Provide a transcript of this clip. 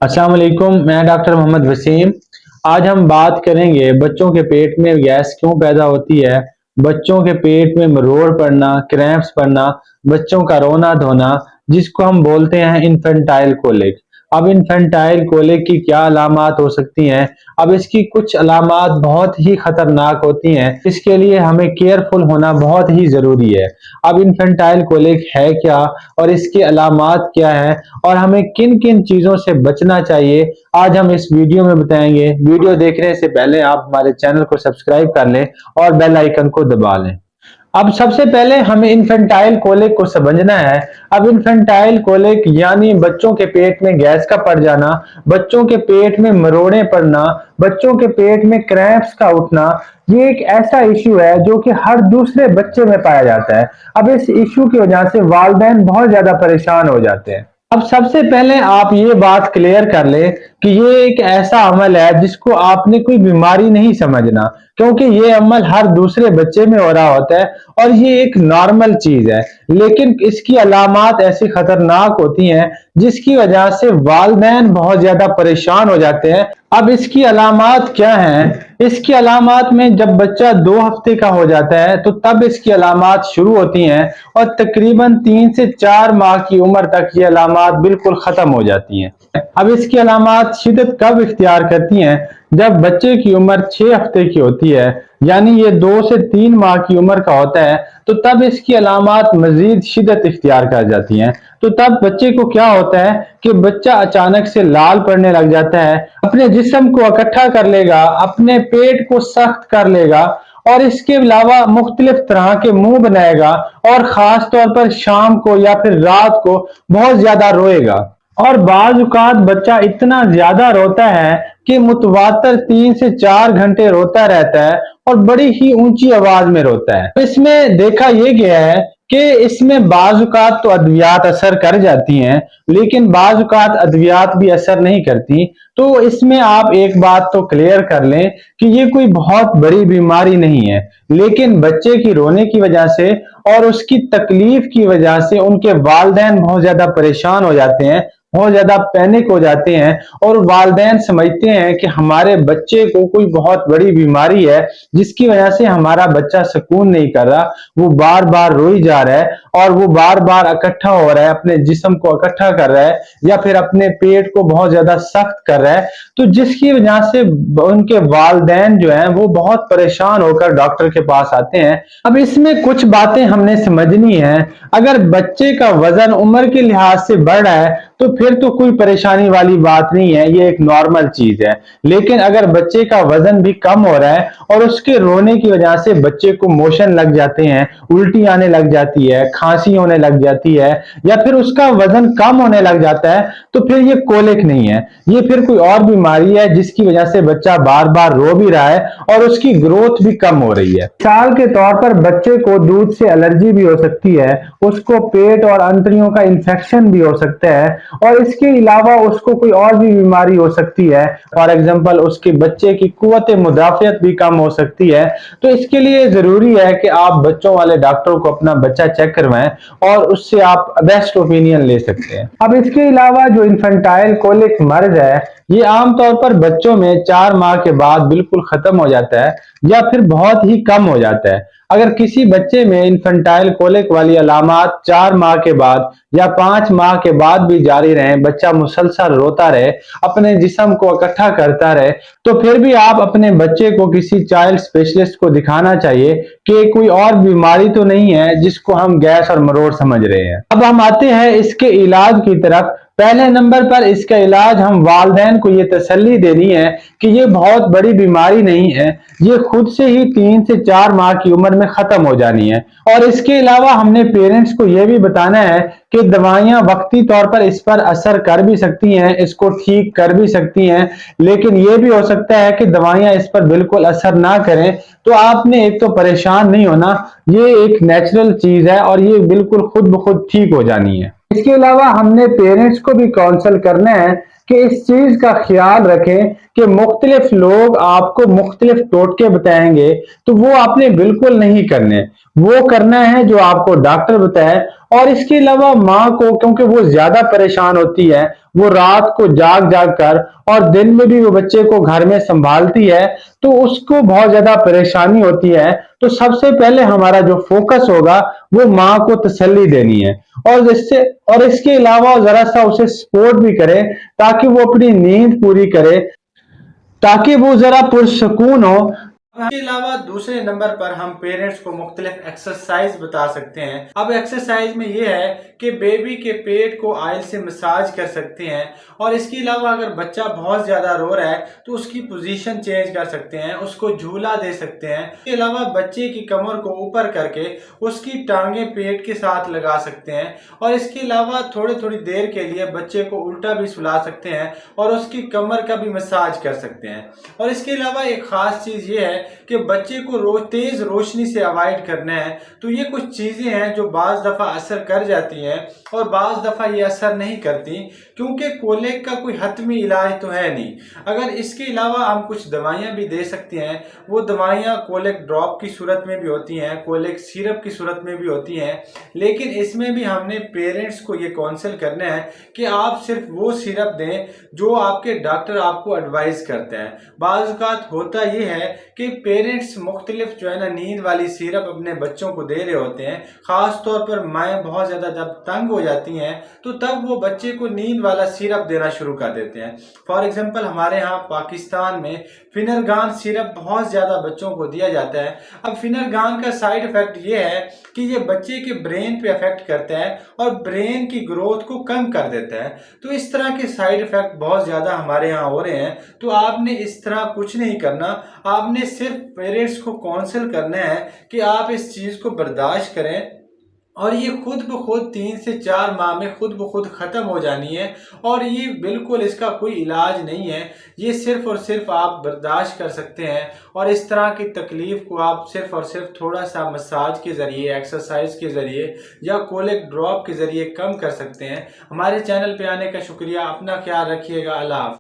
अस्सलाम वालेकुम, मैं डॉक्टर मोहम्मद वसीम। आज हम बात करेंगे बच्चों के पेट में गैस क्यों पैदा होती है। बच्चों के पेट में मरोड़ पड़ना, क्रैम्प्स पड़ना, बच्चों का रोना धोना, जिसको हम बोलते हैं इन्फेंटाइल कोलिक। अब इन्फेंटाइल कोलिक की क्या अलामात हो सकती हैं। अब इसकी कुछ अलामात बहुत ही खतरनाक होती हैं, इसके लिए हमें केयरफुल होना बहुत ही जरूरी है। अब इन्फेंटाइल कोलिक है क्या और इसकी अलामात क्या है और हमें किन किन चीजों से बचना चाहिए, आज हम इस वीडियो में बताएंगे। वीडियो देखने से पहले आप हमारे चैनल को सब्सक्राइब कर लें और बेल आइकन को दबा लें। अब सबसे पहले हमें इन्फेंटाइल कोलिक को समझना है। अब इन्फेंटाइल कोलिक यानी बच्चों के पेट में गैस का पड़ जाना, बच्चों के पेट में मरोड़े पड़ना, बच्चों के पेट में क्रैम्प्स का उठना, ये एक ऐसा इश्यू है जो कि हर दूसरे बच्चे में पाया जाता है। अब इस इश्यू की वजह से वालिदैन बहुत ज्यादा परेशान हो जाते हैं। अब सबसे पहले आप ये बात क्लियर कर ले कि ये एक ऐसा अमल है जिसको आपने कोई बीमारी नहीं समझना, क्योंकि ये अमल हर दूसरे बच्चे में हो रहा होता है और ये एक नॉर्मल चीज है। लेकिन इसकी अलामात ऐसी खतरनाक होती हैं जिसकी वजह से वालिदैन बहुत ज्यादा परेशान हो जाते हैं। अब इसकी अलामात क्या हैं? इसकी अलामात में जब बच्चा 2 हफ्ते का हो जाता है तो तब इसकी अलामात शुरू होती हैं और तकरीबन 3 से 4 माह की उम्र तक ये अलामात बिल्कुल खत्म हो जाती हैं। अब इसकी अलामात शिद्दत कब इख्तियार करती हैं? जब बच्चे की उम्र 6 हफ्ते की होती है, यानी ये 2 से 3 माह की उम्र का होता है, तो तब इसकी अलामात मजीद शिद्दत इख्तियार कर जाती हैं। तो तब बच्चे को क्या होता है कि बच्चा अचानक से लाल पड़ने लग जाता है, अपने जिस्म को इकट्ठा कर लेगा, अपने पेट को सख्त कर लेगा और इसके अलावा मुख्तलिफ तरह के मुंह बनाएगा और खास तौर पर शाम को या फिर रात को बहुत ज्यादा रोएगा। और बाज औकात बच्चा इतना ज्यादा रोता है कि मुतवातर 3 से 4 घंटे रोता रहता है और बड़ी ही ऊंची आवाज में रोता है। इसमें देखा यह गया है कि इसमें बाज औकात तो अद्वियात असर कर जाती हैं, लेकिन बाज औकात अद्वियात भी असर नहीं करती। तो इसमें आप एक बात तो क्लियर कर लें कि ये कोई बहुत बड़ी बीमारी नहीं है, लेकिन बच्चे की रोने की वजह से और उसकी तकलीफ की वजह से उनके वालिदैन बहुत ज्यादा परेशान हो जाते हैं, बहुत ज्यादा पैनिक हो जाते हैं और वालिदैन समझते हैं कि हमारे बच्चे को कोई बहुत बड़ी बीमारी है जिसकी वजह से हमारा बच्चा सुकून नहीं कर रहा, वो बार बार रोई जा रहा है और वो बार बार इकट्ठा हो रहा है, अपने जिस्म को इकट्ठा कर रहा है या फिर अपने पेट को बहुत ज्यादा सख्त कर रहा है। तो जिसकी वजह से उनके वालिदैन जो हैं वो बहुत परेशान होकर डॉक्टर के पास आते हैं। अब इसमें कुछ बातें हमने समझनी है। अगर बच्चे का वजन उम्र के लिहाज से बढ़ रहा है तो फिर तो कोई परेशानी वाली बात नहीं है, ये एक नॉर्मल चीज है। लेकिन अगर बच्चे का वजन भी कम हो रहा है और उसके रोने की वजह से बच्चे को मोशन लग जाते हैं, उल्टी आने लग जाती है, खांसी होने लग जाती है या फिर उसका वजन कम होने लग जाता है, तो फिर ये कोलिक नहीं है, ये फिर कोई और बीमारी है जिसकी वजह से बच्चा बार बार रो भी रहा है और उसकी ग्रोथ भी कम हो रही है। मिसाल के तौर पर बच्चे को दूध से एलर्जी भी हो सकती है, उसको पेट और अंतड़ियों का इंफेक्शन भी हो सकता है और इसके अलावा उसको कोई और भी बीमारी हो सकती है। फॉर एग्जांपल उसके बच्चे की कुव्वत मुदाफियत भी कम हो सकती है। तो इसके लिए जरूरी है कि आप बच्चों वाले डॉक्टर को अपना बच्चा चेक करवाएं और उससे आप बेस्ट ओपिनियन ले सकते हैं। अब इसके अलावा जो इन्फेंटाइल कोलिक मर्ज है ये आमतौर पर बच्चों में 4 माह के बाद बिल्कुल खत्म हो जाता है या फिर बहुत ही कम हो जाता है। अगर किसी बच्चे में इन्फेंटाइल कोलिक वाली अलामात 4 माह के बाद या 5 माह के बाद भी जारी रहे, बच्चा मुसलसल रोता रहे, अपने जिस्म को इकट्ठा करता रहे, तो फिर भी आप अपने बच्चे को किसी चाइल्ड स्पेशलिस्ट को दिखाना चाहिए कि कोई और बीमारी तो नहीं है जिसको हम गैस और मरोड़ समझ रहे हैं। अब हम आते हैं इसके इलाज की तरफ। पहले नंबर पर इसका इलाज हम वालिदैन को ये तसल्ली देनी है कि ये बहुत बड़ी बीमारी नहीं है, ये खुद से ही 3 से 4 माह की उम्र में खत्म हो जानी है। और इसके अलावा हमने पेरेंट्स को यह भी बताना है कि दवाइयां वक्ती तौर पर इस पर असर कर भी सकती हैं, इसको ठीक कर भी सकती हैं, लेकिन यह भी हो सकता है कि दवाइयां इस पर बिल्कुल असर ना करें। तो आपने एक तो परेशान नहीं होना, ये एक नेचुरल चीज है और ये बिल्कुल खुद ब खुद ठीक हो जानी है। इसके अलावा हमने पेरेंट्स को भी काउंसल करना है कि इस चीज का ख्याल रखें कि मुख्तलिफ लोग आपको मुख्तलिफ टोटके बताएंगे, तो वो आपने बिल्कुल नहीं करने, वो करना है जो आपको डॉक्टर बताए। और इसके अलावा माँ को, क्योंकि वो ज्यादा परेशान होती है, वो रात को जाग जाग कर और दिन में भी वो बच्चे को घर में संभालती है, तो उसको बहुत ज्यादा परेशानी होती है। तो सबसे पहले हमारा जो फोकस होगा वो माँ को तसल्ली देनी है, और इसके अलावा जरा सा उसे सपोर्ट भी करें ताकि वो अपनी नींद पूरी करे, ताकि वो जरा पुरसकून हो। इसके अलावा दूसरे नंबर पर हम पेरेंट्स को मुख्तलिफ एक्सरसाइज बता सकते हैं। अब एक्सरसाइज में ये है कि बेबी के पेट को ऑयल से मसाज कर सकते हैं, और इसके अलावा अगर बच्चा बहुत ज्यादा रो रहा है तो उसकी पोजीशन चेंज कर सकते हैं, उसको झूला दे सकते हैं। इसके अलावा बच्चे की कमर को ऊपर करके उसकी टांगे पेट के साथ लगा सकते हैं, और इसके अलावा थोड़ी थोड़ी देर के लिए बच्चे को उल्टा भी सुला सकते हैं और उसकी कमर का भी मसाज कर सकते हैं। और इसके अलावा एक खास चीज ये है कि बच्चे को तेज रोशनी से अवॉइड करना है। तो ये कुछ चीजें हैं जो बाज दफा असर कर जाती हैं और बाज दफा ये असर नहीं करती, क्योंकि कोलिक का कोई हतमी इलाज तो है नहीं। अगर इसके अलावा हम कुछ दवाइयां भी दे सकते हैं, वो दवाइयां कोलिक ड्रॉप की सूरत में भी होती हैं, कोलिक सिरप की सूरत में भी होती हैं, लेकिन इसमें भी हमने पेरेंट्स को ये काउंसिल करना है कि आप सिर्फ वो सिरप दें जो आपके डॉक्टर आपको एडवाइस करते हैं। बाज़ औक़ात होता ये है कि पेरेंट्स मुख्तलिफ जो है ना नींद वाली सिरप अपने बच्चों को दे रहे होते हैं, ख़ास तौर पर माएँ बहुत ज़्यादा जब तंग हो जाती हैं तो तब वो बच्चे को नींद वाला सिरप देना शुरू कर देते हैं। फॉर एग्जांपल हमारे यहाँ पाकिस्तान में फिनरगान सिरप बहुत ज़्यादा बच्चों को दिया जाता है। अब फिनरगान का साइड इफ़ेक्ट ये है कि ये बच्चे के ब्रेन पे अफेक्ट करता है और ब्रेन की ग्रोथ को कम कर देता है। तो इस तरह के साइड इफ़ेक्ट बहुत ज़्यादा हमारे यहाँ हो रहे हैं। तो आपने इस तरह कुछ नहीं करना, आपने सिर्फ पेरेंट्स को काउंसिल करना है कि आप इस चीज़ को बर्दाश्त करें, और ये खुद ब खुद 3 से 4 माह में खुद ब खुद ख़त्म हो जानी है। और ये बिल्कुल इसका कोई इलाज नहीं है, ये सिर्फ़ और सिर्फ आप बर्दाश्त कर सकते हैं, और इस तरह की तकलीफ़ को आप सिर्फ़ और सिर्फ थोड़ा सा मसाज के ज़रिए, एक्सरसाइज के ज़रिए या कोलिक ड्रॉप के ज़रिए कम कर सकते हैं। हमारे चैनल पे आने का शुक्रिया। अपना ख्याल रखिएगा। अल्लाह हाफ़िज़।